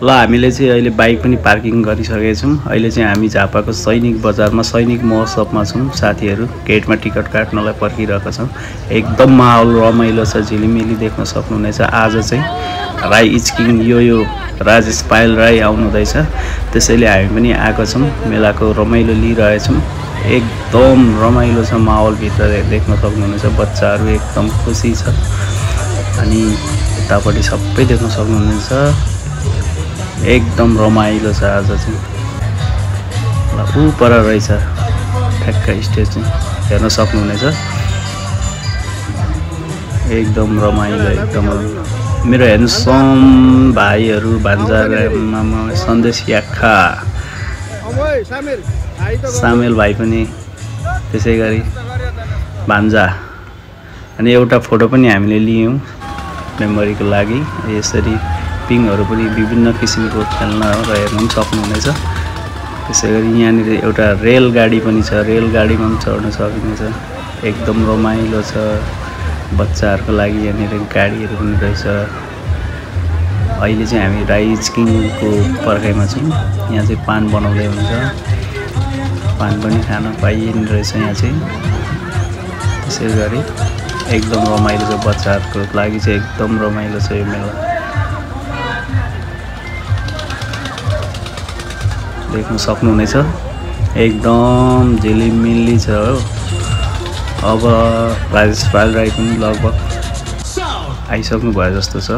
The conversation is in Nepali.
ल हामीले चाहिँ अहिले बाइक पनि पार्किङ गरिसकेका छौँ। अहिले चाहिँ हामी झापाको सैनिक बजारमा सैनिक महोत्सवमा छौँ। साथीहरू गेटमा टिकट काट्नलाई पर्खिरहेका छौँ। एकदम माहौल रमाइलो छ, झिलिमिली देख्न सक्नुहुनेछ। आज चाहिँ राई इचकिङ यो राजेश पायल राई आउनुहुँदैछ, त्यसैले हामी पनि आएको छौँ, मेलाको रमाइलो लिइरहेछौँ। एकदम रमाइलो छ माहौल, भित्र देख्न सक्नुहुनेछ बच्चाहरू एकदम खुसी छ। अनि यतापट्टि सबै देख्न सक्नुहुनेछ, एकदम रमाइलो छ आज चाहिँ। ल ऊ पर रहेछ ठ्याक्क स्टेज चाहिँ हेर्न सक्नुहुनेछ, एकदम रमाइलो एकदम। मेरो हेर्नुहोस् भाइहरू भान्जा सन्देश याक्खा सामेल भाइ पनि त्यसै गरी भान्जा। अनि एउटा फोटो पनि हामीले लियौँ मेमोरीको लागि। यसरी पिङहरू पनि विभिन्न किसिमको खेल्न र हेर्न पनि सक्नुहुनेछ। त्यसै गरी यहाँनिर एउटा रेलगाडी पनि छ, रेलगाडीमा पनि चढ्न सकिनेछ। एकदम रमाइलो छ बच्चाहरूको लागि। यहाँनिर गाडीहरू पनि रहेछ। अहिले चाहिँ हामी राई इचकिङको पर्खाइमा छौँ। यहाँ चाहिँ पान बनाउँदै हुन्छ, पान पनि खान पाइने रहेछ यहाँ चाहिँ। त्यसै गरी एकदम रमाइलो छ बच्चाहरूको लागि चाहिँ, एकदम रमाइलो छ यो मेला। देख्न सक्नुहुनेछ एकदम झिलिमिली छ हो। अब राजेश पायल राई पनि लगभग आइसक्नु भयो जस्तो छ।